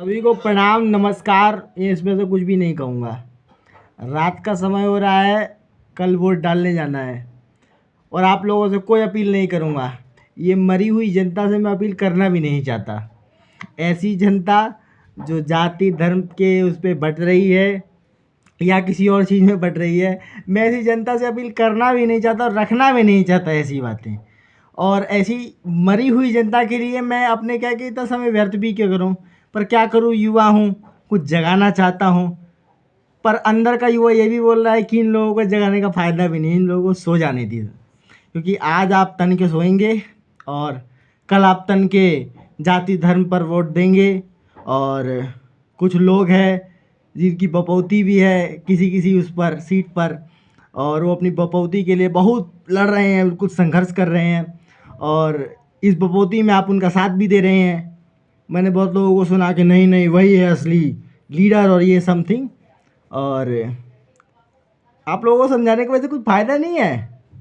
सभी को प्रणाम नमस्कार। ये इसमें से कुछ भी नहीं कहूँगा। रात का समय हो रहा है, कल वोट डालने जाना है और आप लोगों से कोई अपील नहीं करूँगा। ये मरी हुई जनता से मैं अपील करना भी नहीं चाहता। ऐसी जनता जो जाति धर्म के उस पर बट रही है या किसी और चीज़ में बट रही है, मैं ऐसी जनता से अपील करना भी नहीं चाहता और रखना भी नहीं चाहता ऐसी बातें। और ऐसी मरी हुई जनता के लिए मैं अपने क्या कि इतना समय व्यर्थ भी क्यों करूं। पर क्या करूं, युवा हूं, कुछ जगाना चाहता हूं। पर अंदर का युवा ये भी बोल रहा है कि इन लोगों को जगाने का फ़ायदा भी नहीं, इन लोगों को सो जाने दीजिए। क्योंकि आज आप तन के सोएंगे और कल आप तन के जाति धर्म पर वोट देंगे। और कुछ लोग हैं जिनकी बपौती भी है किसी किसी उस पर सीट पर, और वो अपनी बपौती के लिए बहुत लड़ रहे हैं, बिल्कुल संघर्ष कर रहे हैं। और इस बपौती में आप उनका साथ भी दे रहे हैं। मैंने बहुत लोगों को सुना कि नहीं नहीं वही है असली लीडर और ये समथिंग। और आप लोगों को समझाने का वैसे कुछ फ़ायदा नहीं है,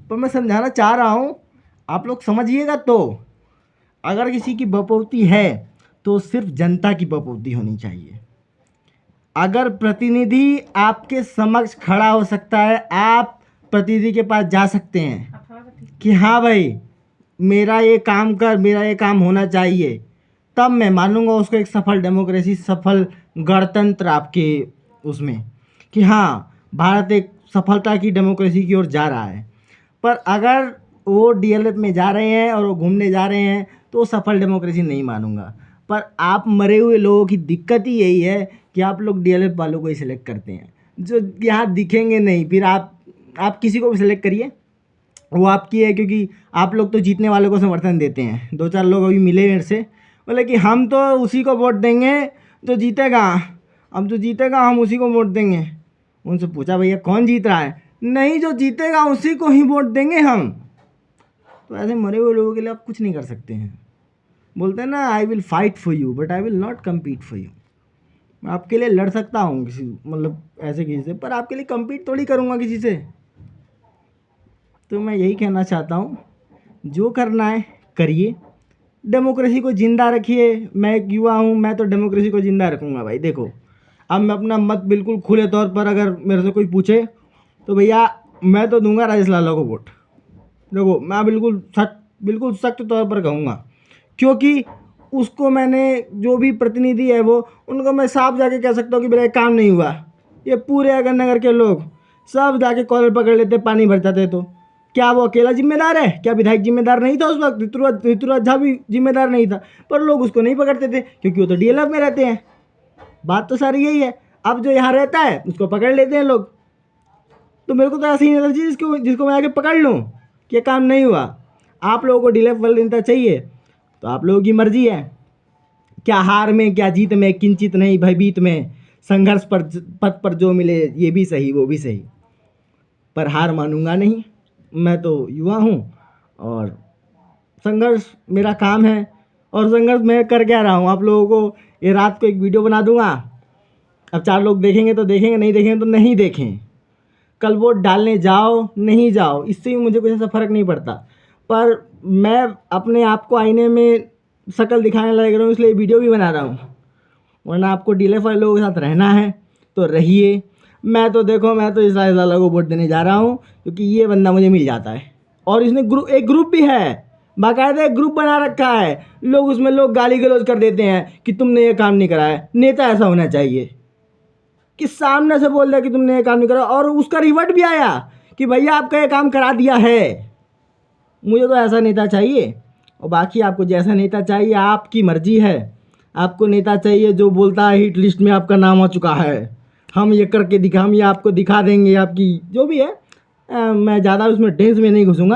पर मैं समझाना चाह रहा हूँ, आप लोग समझिएगा। तो अगर किसी की बपौती है तो सिर्फ जनता की बपौती होनी चाहिए। अगर प्रतिनिधि आपके समक्ष खड़ा हो सकता है, आप प्रतिनिधि के पास जा सकते हैं कि हाँ भाई मेरा ये काम कर, मेरा ये काम होना चाहिए, तब मैं मानूंगा उसको एक सफल डेमोक्रेसी, सफल गणतंत्र आपके उसमें, कि हाँ भारत एक सफलता की डेमोक्रेसी की ओर जा रहा है। पर अगर वो डीएलएफ में जा रहे हैं और वो घूमने जा रहे हैं तो वो सफल डेमोक्रेसी नहीं मानूंगा। पर आप मरे हुए लोगों की दिक्कत ही यही है कि आप लोग डीएलएफ वालों को ही सिलेक्ट करते हैं जो यहाँ दिखेंगे नहीं। फिर आप किसी को भी सिलेक्ट करिए, वो आपकी है। क्योंकि आप लोग तो जीतने वालों को समर्थन देते हैं। दो चार लोग अभी मिले मेरे से, बोले कि हम तो उसी को वोट देंगे जो जीतेगा, हम जो जीतेगा हम उसी को वोट देंगे। उनसे पूछा भैया कौन जीत रहा है, नहीं जो जीतेगा उसी को ही वोट देंगे हम। तो ऐसे मरे हुए लोगों के लिए आप कुछ नहीं कर सकते हैं। बोलते हैं ना I will fight for you but I will not compete for you. मैं आपके लिए लड़ सकता हूँ किसी मतलब ऐसे किसी से, पर आपके लिए कम्पीट थोड़ी करूँगा किसी से। तो मैं यही कहना चाहता हूँ, जो करना है करिए, डेमोक्रेसी को ज़िंदा रखिए। मैं एक युवा हूँ, मैं तो डेमोक्रेसी को ज़िंदा रखूँगा भाई। देखो अब मैं अपना मत बिल्कुल खुले तौर पर अगर मेरे से कोई पूछे तो भैया मैं तो दूंगा राजेश लाला को वोट। देखो मैं बिल्कुल सख्त तौर पर कहूँगा, क्योंकि उसको मैंने जो भी प्रतिनिधि है वो उनको मैं साफ जाके कह सकता हूँ कि मेरा काम नहीं हुआ। ये पूरे अगर नगर के लोग सब जाके कॉलर पकड़ लेते, पानी भर जाते, तो क्या वो अकेला जिम्मेदार है? क्या विधायक जिम्मेदार नहीं था उस वक्त? ऋतुराज झा भी जिम्मेदार नहीं था, पर लोग उसको नहीं पकड़ते थे क्योंकि वो तो डीएलएफ में रहते हैं। बात तो सारी यही है। अब जो यहाँ रहता है उसको पकड़ लेते हैं लोग। तो मेरे को तो ऐसी नहीं लगती जिसको मैं आके पकड़ लूँ कि काम नहीं हुआ। आप लोगों को डीएलएफ वाले चाहिए तो आप लोगों की मर्जी है। क्या हार में क्या जीत में किंचित नहीं भयभीत में, संघर्ष पर पथ पर जो मिले ये भी सही वो भी सही, पर हार मानूंगा नहीं। मैं तो युवा हूँ और संघर्ष मेरा काम है। और संघर्ष मैं कर क्या रहा हूँ, आप लोगों को ये रात को एक वीडियो बना दूंगा। अब 4 लोग देखेंगे तो देखेंगे, नहीं देखेंगे तो नहीं देखें। कल वोट डालने जाओ नहीं जाओ इससे भी मुझे कुछ ऐसा फ़र्क नहीं पड़ता। पर मैं अपने आप को आईने में शक्ल दिखाने लग रहा हूँ, इसलिए वीडियो भी बना रहा हूँ। वरना आपको डीएलएफ वाले लोगों के साथ रहना है तो रहिए। मैं तो देखो मैं तो इस राजेश लाला को वोट देने जा रहा हूँ क्योंकि ये बंदा मुझे मिल जाता है। और इसने एक ग्रुप भी है, बाकायदा एक ग्रुप बना रखा है। लोग उसमें लोग गाली गलौज कर देते हैं कि तुमने ये काम नहीं करा है। नेता ऐसा होना चाहिए कि सामने से बोल दिया कि तुमने ये काम नहीं करा और उसका रिवर्ट भी आया कि भैया आपका ये काम करा दिया है। मुझे तो ऐसा नेता चाहिए। और बाकी आपको जैसा नेता चाहिए आपकी मर्जी है। आपको नेता चाहिए जो बोलता है हिट लिस्ट में आपका नाम आ चुका है, हम ये करके दिखा, हम ये आपको दिखा देंगे, आपकी जो भी है। मैं ज़्यादा उसमें डेंस में नहीं घुसूँगा,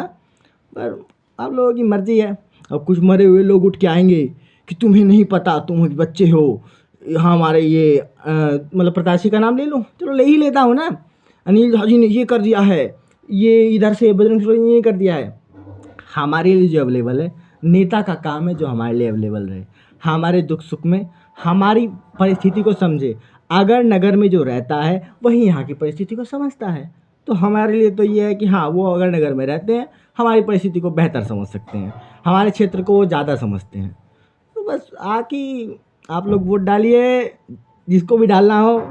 पर आप लोगों की मर्जी है। अब कुछ मरे हुए लोग उठ के आएंगे कि तुम्हें नहीं पता, तुम बच्चे हो। हमारे ये मतलब प्रत्याशी का नाम ले लो, चलो ले ही लेता हूँ ना। अनिल झा जी ने ये कर दिया है, ये इधर से बजरंग सोरेन ने ये कर दिया है। हमारे लिए जो अवेलेबल है, नेता का काम है जो हमारे लिए अवेलेबल रहे, हमारे दुख सुख में हमारी परिस्थिति को समझे। अगर नगर में जो रहता है वही यहाँ की परिस्थिति को समझता है, तो हमारे लिए तो ये है कि हाँ वो अगर नगर में रहते हैं हमारी परिस्थिति को बेहतर समझ सकते हैं, हमारे क्षेत्र को वो ज़्यादा समझते हैं। तो बस आके आप लोग वोट डालिए, जिसको भी डालना हो,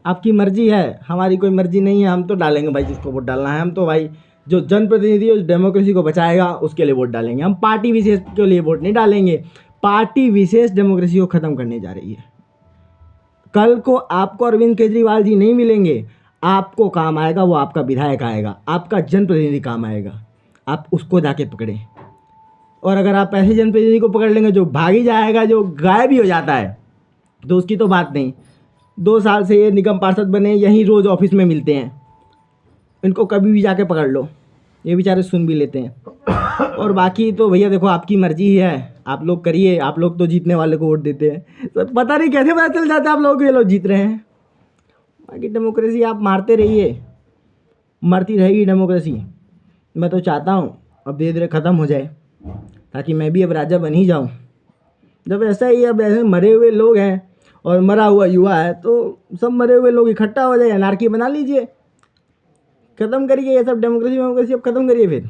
आपकी मर्जी है, हमारी कोई मर्जी नहीं है। हम तो डालेंगे भाई जिसको वोट डालना है। हम तो भाई जो जनप्रतिनिधि उस डेमोक्रेसी को बचाएगा उसके लिए वोट डालेंगे। हम पार्टी विशेष के लिए वोट नहीं डालेंगे। पार्टी विशेष डेमोक्रेसी को ख़त्म करने जा रही है। कल को आपको अरविंद केजरीवाल जी नहीं मिलेंगे, आपको काम आएगा वो आपका विधायक आएगा, आपका जनप्रतिनिधि काम आएगा। आप उसको जाके पकड़ें। और अगर आप ऐसे जनप्रतिनिधि को पकड़ लेंगे जो भागी जाएगा, जो गायब ही हो जाता है, तो उसकी तो बात नहीं। 2 साल से ये निगम पार्षद बने, यहीं रोज़ ऑफिस में मिलते हैं। इनको कभी भी जाके पकड़ लो, ये बेचारे सुन भी लेते हैं। और बाकी तो भैया देखो, आपकी मर्जी ही है, आप लोग करिए। आप लोग तो जीतने वाले को वोट देते हैं, तो पता नहीं कैसे पता चल जाता है आप लोगों को ये लोग जीत रहे हैं। बाकी डेमोक्रेसी आप मारते रहिए, मरती रहेगी डेमोक्रेसी। मैं तो चाहता हूँ अब धीरे धीरे ख़त्म हो जाए, ताकि मैं भी अब राजा बन ही जाऊँ। जब ऐसा ही अब ऐसे मरे हुए लोग हैं और मरा हुआ युवा है, तो सब मरे हुए लोग इकट्ठा हो जाए, अनार्की बना लीजिए, ख़त्म करिए ये सब डेमोक्रेसी वेमोक्रेसी, अब ख़त्म करिए फिर।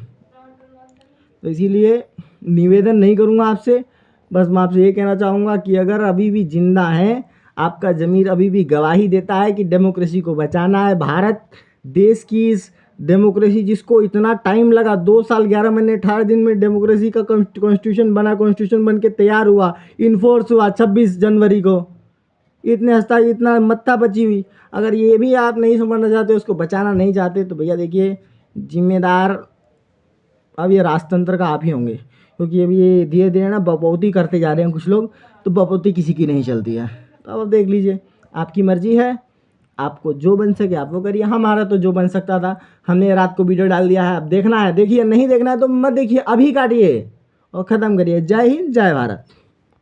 तो इसीलिए निवेदन नहीं करूँगा आपसे, बस मैं आपसे ये कहना चाहूँगा कि अगर अभी भी जिंदा हैं, आपका ज़मीर अभी भी गवाही देता है कि डेमोक्रेसी को बचाना है। भारत देश की इस डेमोक्रेसी जिसको इतना टाइम लगा, 2 साल 11 महीने 18 दिन में डेमोक्रेसी का कॉन्स्टिट्यूशन बना, कॉन्स्टिट्यूशन बन के तैयार हुआ, इन्फोर्स हुआ 26 जनवरी को, इतने हस्ता इतना मत्था बची हुई। अगर ये भी आप नहीं समझना चाहते, उसको बचाना नहीं चाहते, तो भैया देखिए जिम्मेदार अब ये राजतंत्र का आप ही होंगे। क्योंकि अभी ये धीरे धीरे ना बपौती करते जा रहे हैं कुछ लोग, तो बपौती किसी की नहीं चलती है। तो अब देख लीजिए, आपकी मर्जी है, आपको जो बन सके आप वो करिए। हमारा तो जो बन सकता था, हमने रात को वीडियो डाल दिया है। अब देखना है देखिए, नहीं देखना है तो मत देखिए, अभी काटिए और ख़त्म करिए। जय हिंद, जय भारत।